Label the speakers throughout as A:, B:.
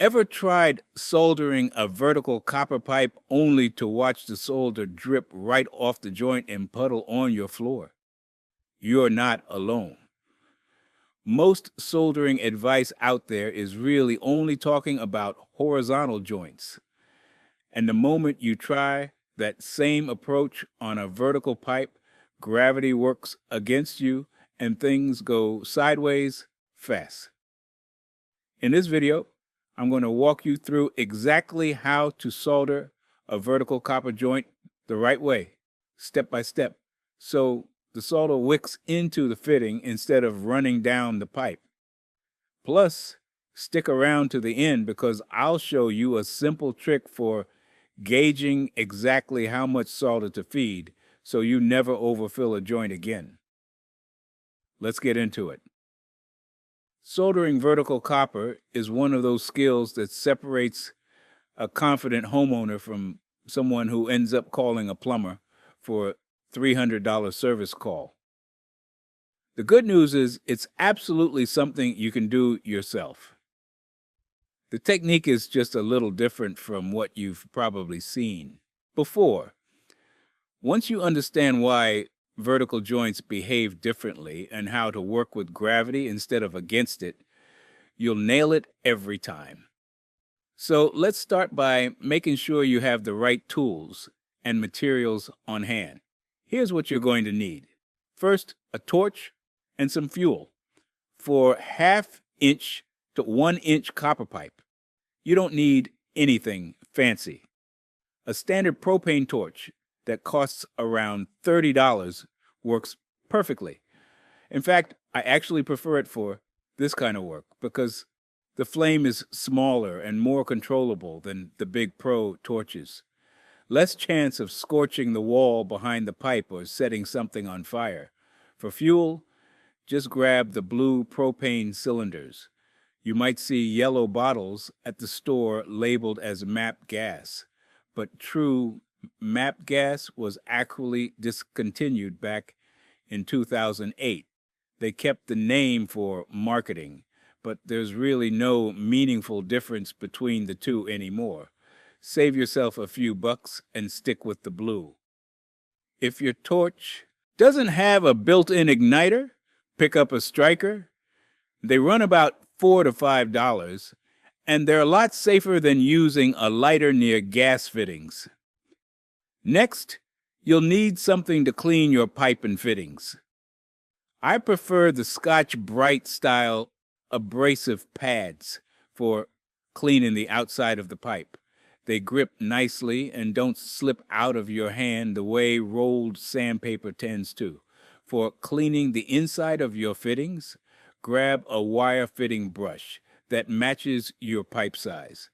A: Ever tried soldering a vertical copper pipe only to watch the solder drip right off the joint and puddle on your floor? You're not alone. Most soldering advice out there is really only talking about horizontal joints. And the moment you try that same approach on a vertical pipe, gravity works against you and things go sideways fast. In this video, I'm going to walk you through exactly how to solder a vertical copper joint the right way, step by step, so the solder wicks into the fitting instead of running down the pipe. Plus, stick around to the end because I'll show you a simple trick for gauging exactly how much solder to feed so you never overfill a joint again. Let's get into it. Soldering vertical copper is one of those skills that separates a confident homeowner from someone who ends up calling a plumber for a $300 service call. The good news is it's absolutely something you can do yourself. The technique is just a little different from what you've probably seen before. Once you understand why vertical joints behave differently and how to work with gravity instead of against it, you'll nail it every time. So let's start by making sure you have the right tools and materials on hand. Here's what you're going to need. First, a torch and some fuel. For 1/2 inch to 1 inch copper pipe, you don't need anything fancy. A standard propane torch that costs around $30 works perfectly. In fact, I actually prefer it for this kind of work because the flame is smaller and more controllable than the big pro torches. Less chance of scorching the wall behind the pipe or setting something on fire. For fuel, just grab the blue propane cylinders. You might see yellow bottles at the store labeled as MAP gas, but true MAP gas was actually discontinued back in 2008. They kept the name for marketing, but there's really no meaningful difference between the two anymore. Save yourself a few bucks and stick with the blue. If your torch doesn't have a built-in igniter, pick up a striker. They run about $4 to $5, and they're a lot safer than using a lighter near gas fittings. Next, you'll need something to clean your pipe and fittings. I prefer the Scotch-Brite style abrasive pads for cleaning the outside of the pipe. They grip nicely and don't slip out of your hand the way rolled sandpaper tends to. For cleaning the inside of your fittings, grab a wire fitting brush that matches your pipe size.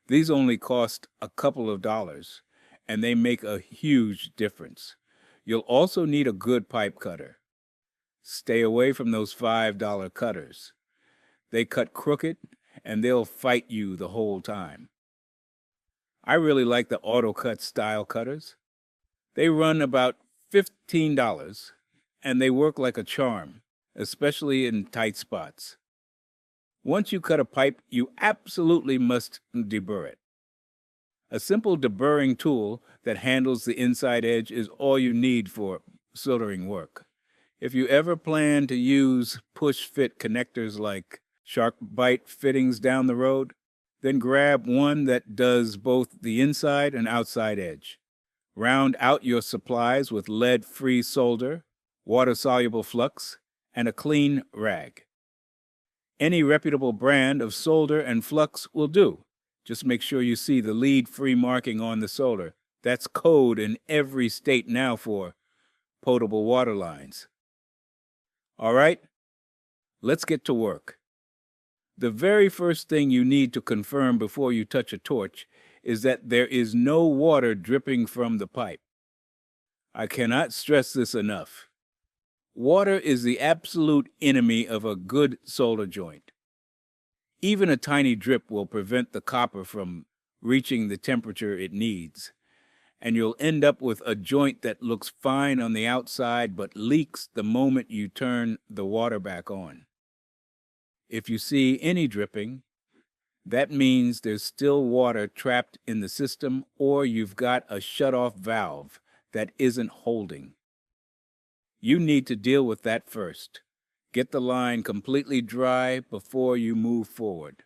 A: These only cost a couple of dollars, and they make a huge difference. You'll also need a good pipe cutter. Stay away from those $5 cutters. They cut crooked, and they'll fight you the whole time. I really like the AutoCut style cutters. They run about $15, and they work like a charm, especially in tight spots. Once you cut a pipe, you absolutely must deburr it. A simple deburring tool that handles the inside edge is all you need for soldering work. If you ever plan to use push-fit connectors like SharkBite fittings down the road, then grab one that does both the inside and outside edge. Round out your supplies with lead-free solder, water-soluble flux, and a clean rag. Any reputable brand of solder and flux will do. Just make sure you see the lead-free marking on the solder. That's code in every state now for potable water lines. All right, let's get to work. The very first thing you need to confirm before you touch a torch is that there is no water dripping from the pipe. I cannot stress this enough. Water is the absolute enemy of a good solder joint. Even a tiny drip will prevent the copper from reaching the temperature it needs, and you'll end up with a joint that looks fine on the outside but leaks the moment you turn the water back on. If you see any dripping, That means there's still water trapped in the system, or you've got a shut-off valve that isn't holding. You need to deal with that first. Get the line completely dry before you move forward.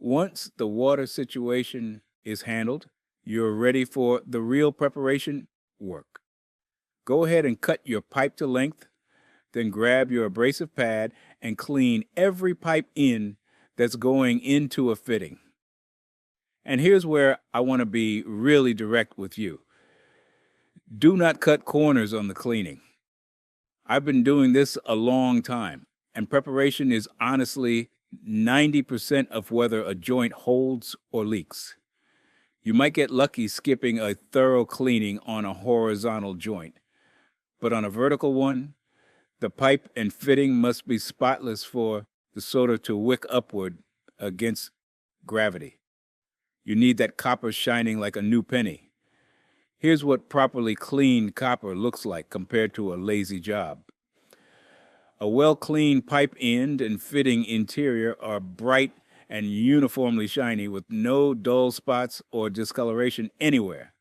A: Once the water situation is handled, you're ready for the real preparation work. Go ahead and cut your pipe to length, then grab your abrasive pad and clean every pipe in that's going into a fitting. And here's where I want to be really direct with you. Do not cut corners on the cleaning. I've been doing this a long time, and preparation is honestly 90% of whether a joint holds or leaks. You might get lucky skipping a thorough cleaning on a horizontal joint, but on a vertical one, the pipe and fitting must be spotless for the solder to wick upward against gravity. You need that copper shining like a new penny. Here's what properly cleaned copper looks like compared to a lazy job. A well-cleaned pipe end and fitting interior are bright and uniformly shiny with no dull spots or discoloration anywhere.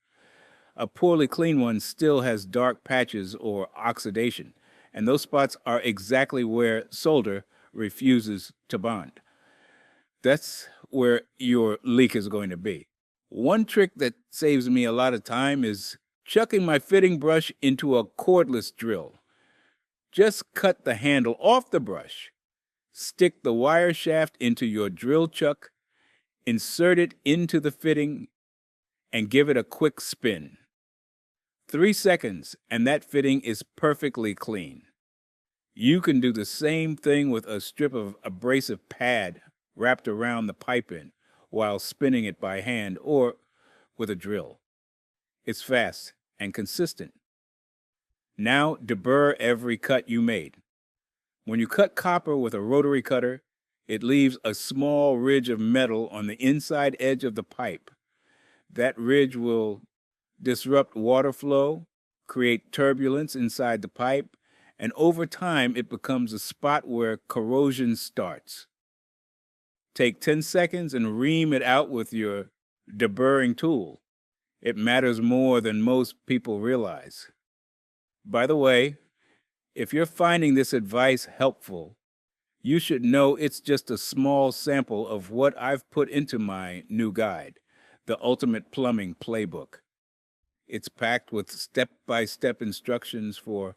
A: A poorly cleaned one still has dark patches or oxidation, and those spots are exactly where solder refuses to bond. That's where your leak is going to be. One trick that saves me a lot of time is chucking my fitting brush into a cordless drill. Just cut the handle off the brush, stick the wire shaft into your drill chuck, insert it into the fitting, and give it a quick spin. 3 seconds, and that fitting is perfectly clean. You can do the same thing with a strip of abrasive pad wrapped around the pipe end while spinning it by hand or with a drill. It's fast and consistent. Now deburr every cut you made. When you cut copper with a rotary cutter, it leaves a small ridge of metal on the inside edge of the pipe. That ridge will disrupt water flow, create turbulence inside the pipe, and over time it becomes a spot where corrosion starts. Take 10 seconds and ream it out with your deburring tool. It matters more than most people realize. By the way, if you're finding this advice helpful, you should know it's just a small sample of what I've put into my new guide, The Ultimate Plumbing Playbook. It's packed with step-by-step instructions for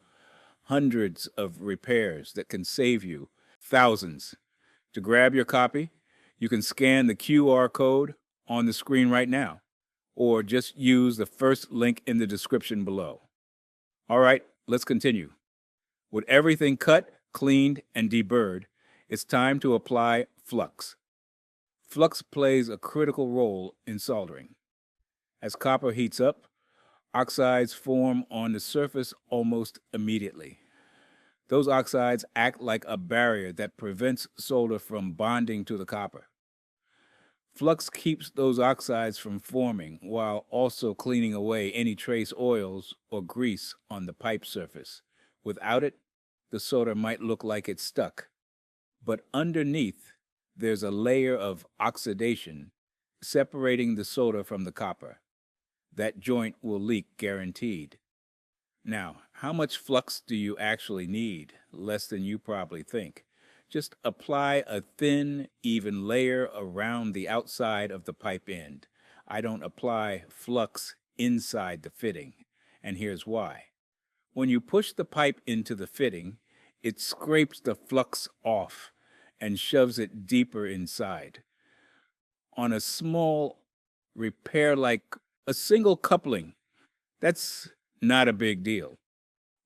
A: hundreds of repairs that can save you thousands. To grab your copy, you can scan the QR code on the screen right now, or just use the first link in the description below. All right, let's continue. With everything cut, cleaned, and deburred, it's time to apply flux. Flux plays a critical role in soldering. As copper heats up, oxides form on the surface almost immediately. Those oxides act like a barrier that prevents solder from bonding to the copper. Flux keeps those oxides from forming while also cleaning away any trace oils or grease on the pipe surface. Without it, the solder might look like it's stuck. But underneath, there's a layer of oxidation separating the solder from the copper. That joint will leak guaranteed. Now, how much flux do you actually need? Less than you probably think. Just apply a thin, even layer around the outside of the pipe end. I don't apply flux inside the fitting, and here's why. When you push the pipe into the fitting, it scrapes the flux off and shoves it deeper inside. On a small repair like a single coupling, that's not a big deal.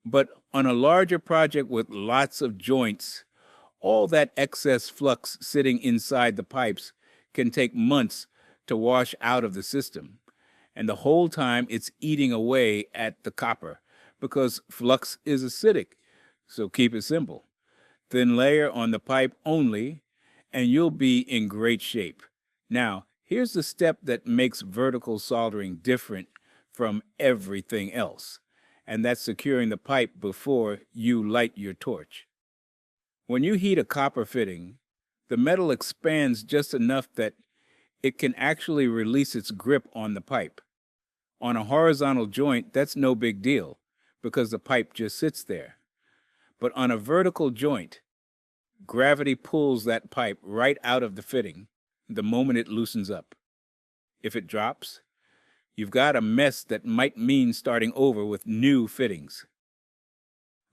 A: But on a larger project with lots of joints, all that excess flux sitting inside the pipes can take months to wash out of the system. And the whole time it's eating away at the copper because flux is acidic. So keep it simple. Thin layer on the pipe only, and you'll be in great shape. Now, here's the step that makes vertical soldering different from everything else, and that's securing the pipe before you light your torch. When you heat a copper fitting, The metal expands just enough that it can actually release its grip on the pipe. On a horizontal joint, that's no big deal because the pipe just sits there. But on a vertical joint, gravity pulls that pipe right out of the fitting the moment it loosens up. If it drops, you've got a mess that might mean starting over with new fittings.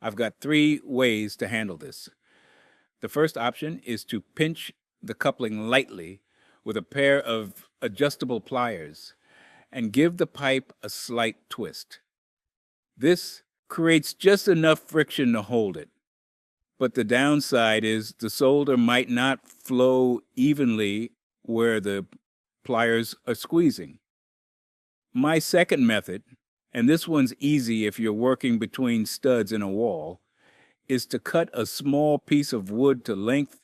A: I've got 3 ways to handle this. The first option is to pinch the coupling lightly with a pair of adjustable pliers and give the pipe a slight twist. This creates just enough friction to hold it. But the downside is the solder might not flow evenly where the pliers are squeezing. My second method, and this one's easy if you're working between studs in a wall, is to cut a small piece of wood to length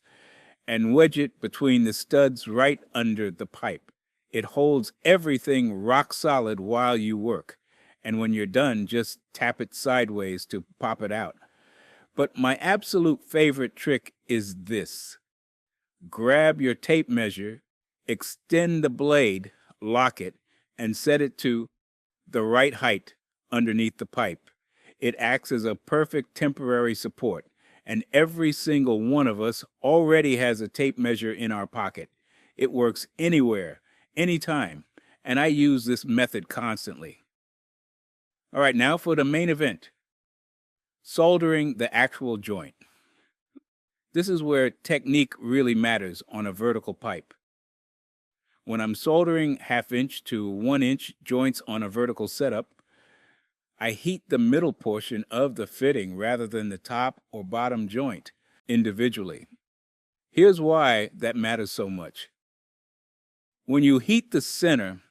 A: and wedge it between the studs right under the pipe. It holds everything rock solid while you work, and when you're done, just tap it sideways to pop it out. But my absolute favorite trick is this. Grab your tape measure, extend the blade, lock it, and set it to the right height underneath the pipe. It acts as a perfect temporary support, and every single one of us already has a tape measure in our pocket. It works anywhere, anytime, and I use this method constantly. All right, now for the main event. Soldering the actual joint. This is where technique really matters on a vertical pipe. When I'm soldering 1/2 inch to 1 inch joints on a vertical setup, I heat the middle portion of the fitting rather than the top or bottom joint individually. Here's why that matters so much. When you heat the center,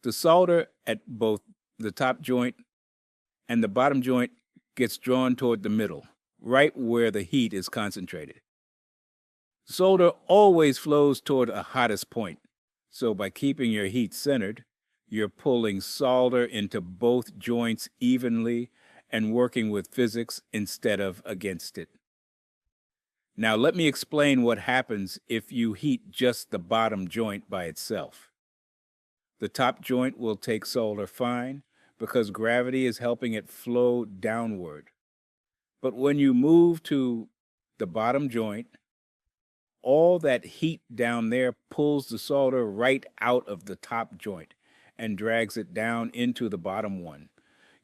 A: the solder at both the top joint and the bottom joint gets drawn toward the middle, right where the heat is concentrated. Solder always flows toward a hottest point, so by keeping your heat centered, you're pulling solder into both joints evenly and working with physics instead of against it. Now let me explain what happens if you heat just the bottom joint by itself. The top joint will take solder fine because gravity is helping it flow downward. But when you move to the bottom joint, all that heat down there pulls the solder right out of the top joint and drags it down into the bottom one.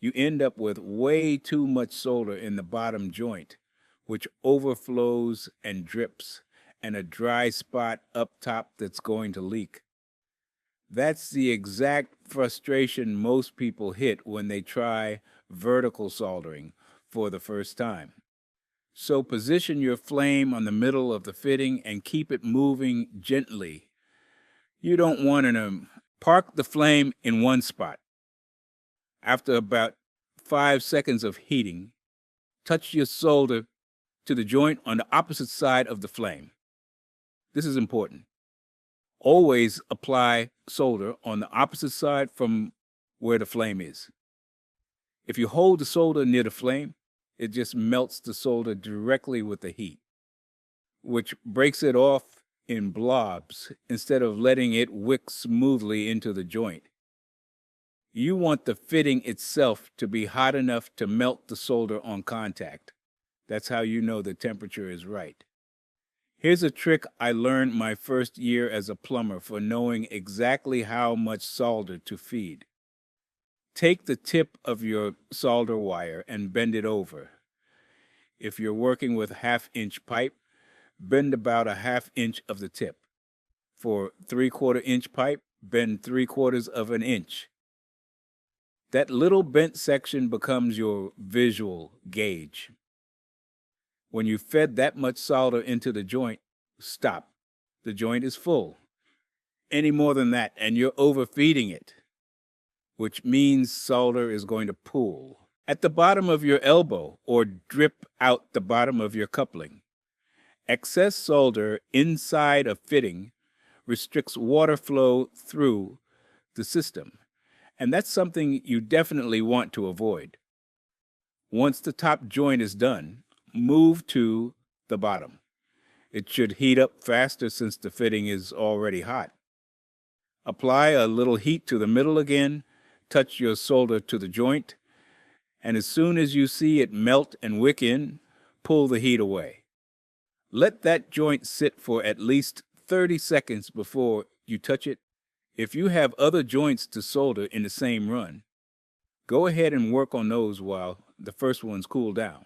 A: You end up with way too much solder in the bottom joint, which overflows and drips, and a dry spot up top that's going to leak. That's the exact frustration most people hit when they try vertical soldering for the first time. So position your flame on the middle of the fitting and keep it moving gently. You don't want to park the flame in one spot. After about 5 seconds of heating, touch your solder to the joint on the opposite side of the flame. This is important. Always apply solder on the opposite side from where the flame is. If you hold the solder near the flame, it just melts the solder directly with the heat, which breaks it off in blobs instead of letting it wick smoothly into the joint. You want the fitting itself to be hot enough to melt the solder on contact. That's how you know the temperature is right. Here's a trick I learned my first year as a plumber for knowing exactly how much solder to feed. Take the tip of your solder wire and bend it over. If you're working with 1/2 inch pipe, bend about a 1/2 inch of the tip. For 3/4 inch pipe, bend 3/4 of an inch. That little bent section becomes your visual gauge. When you fed that much solder into the joint, stop. The joint is full. Any more than that, and you're overfeeding it, which means solder is going to pool at the bottom of your elbow or drip out the bottom of your coupling. Excess solder inside a fitting restricts water flow through the system, and that's something you definitely want to avoid. Once the top joint is done, move to the bottom. It should heat up faster since the fitting is already hot. Apply a little heat to the middle again, touch your solder to the joint, and as soon as you see it melt and wick in, pull the heat away. Let that joint sit for at least 30 seconds before you touch it. If you have other joints to solder in the same run, go ahead and work on those while the first ones cool down.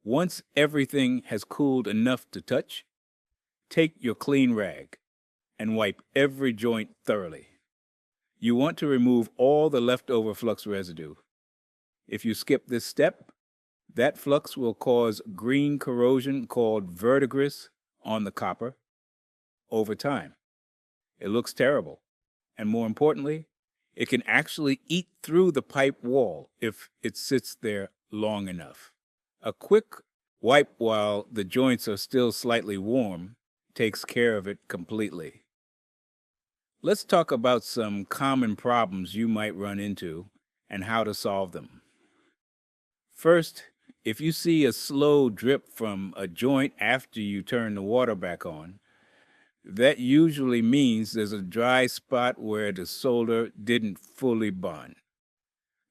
A: Once everything has cooled enough to touch, take your clean rag and wipe every joint thoroughly. You want to remove all the leftover flux residue. If you skip this step, that flux will cause green corrosion called verdigris on the copper over time. It looks terrible, and more importantly, it can actually eat through the pipe wall if it sits there long enough. A quick wipe while the joints are still slightly warm takes care of it completely. Let's talk about some common problems you might run into and how to solve them. First, if you see a slow drip from a joint after you turn the water back on, that usually means there's a dry spot where the solder didn't fully bond.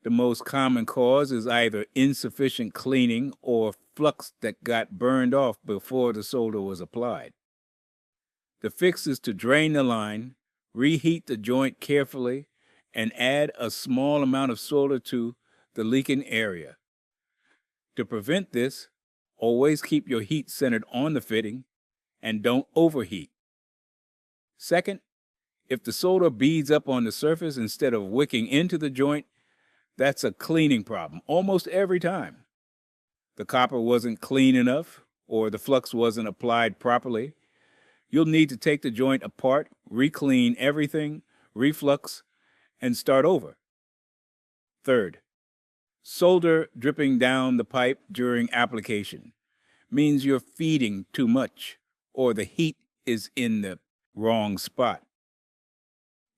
A: The most common cause is either insufficient cleaning or flux that got burned off before the solder was applied. The fix is to drain the line, reheat the joint carefully, and add a small amount of solder to the leaking area. To prevent this, always keep your heat centered on the fitting and don't overheat. Second, if the solder beads up on the surface instead of wicking into the joint, that's a cleaning problem almost every time. The copper wasn't clean enough or the flux wasn't applied properly. You'll need to take the joint apart, re-clean everything, reflux, and start over. Third, solder dripping down the pipe during application means you're feeding too much or the heat is in the wrong spot.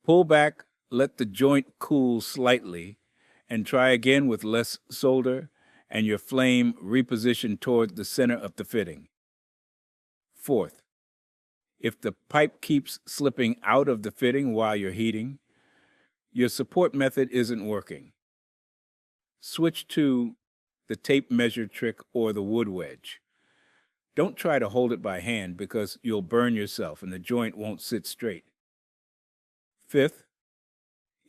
A: Pull back, let the joint cool slightly, and try again with less solder and your flame repositioned toward the center of the fitting. Fourth, if the pipe keeps slipping out of the fitting while you're heating, your support method isn't working. Switch to the tape measure trick or the wood wedge. Don't try to hold it by hand because you'll burn yourself and the joint won't sit straight. Fifth,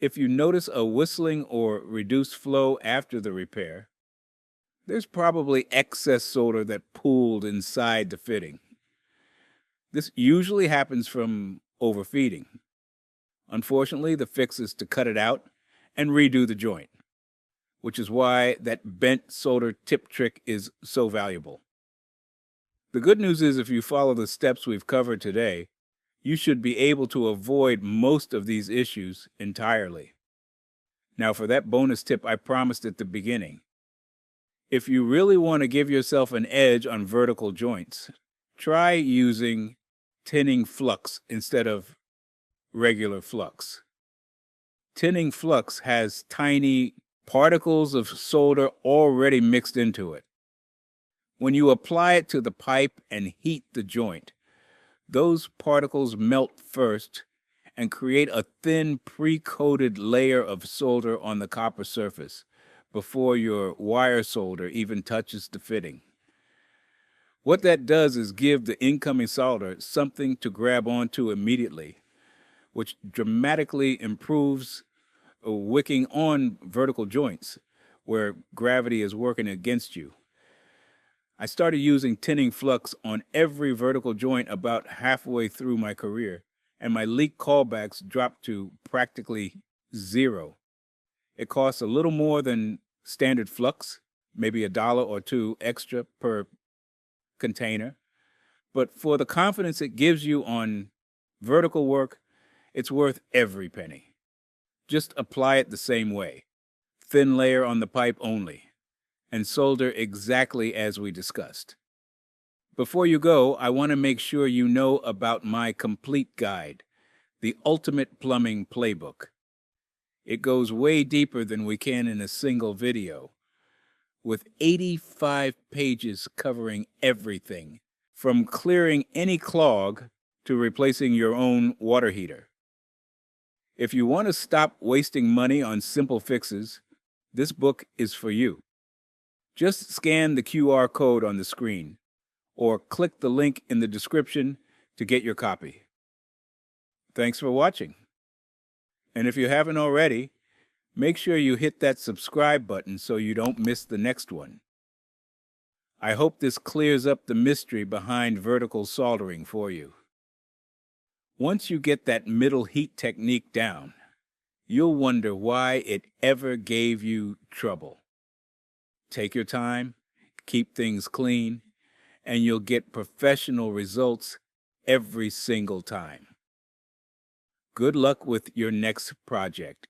A: if you notice a whistling or reduced flow after the repair, there's probably excess solder that pooled inside the fitting. This usually happens from overfeeding. Unfortunately, the fix is to cut it out and redo the joint, which is why that bent solder tip trick is so valuable. The good news is if you follow the steps we've covered today, you should be able to avoid most of these issues entirely. Now for that bonus tip I promised at the beginning. If you really want to give yourself an edge on vertical joints, try using tinning flux instead of regular flux. Tinning flux has tiny particles of solder already mixed into it. When you apply it to the pipe and heat the joint, those particles melt first and create a thin pre-coated layer of solder on the copper surface before your wire solder even touches the fitting. What that does is give the incoming solder something to grab onto immediately, which dramatically improves wicking on vertical joints where gravity is working against you. I started using tinning flux on every vertical joint about halfway through my career, and my leak callbacks dropped to practically zero. It costs a little more than standard flux, maybe $1 or $2 extra per container, but for the confidence it gives you on vertical work, it's worth every penny. Just apply it the same way, thin layer on the pipe only, and solder exactly as we discussed. Before you go, I want to make sure you know about my complete guide, the Ultimate Plumbing Playbook. It goes way deeper than we can in a single video, with 85 pages covering everything from clearing any clog to replacing your own water heater. If you want to stop wasting money on simple fixes, this book is for you. Just scan the QR code on the screen or click the link in the description to get your copy. Thanks for watching. And if you haven't already, make sure you hit that subscribe button so you don't miss the next one. I hope this clears up the mystery behind vertical soldering for you. Once you get that middle heat technique down, you'll wonder why it ever gave you trouble. Take your time, keep things clean, and you'll get professional results every single time. Good luck with your next project.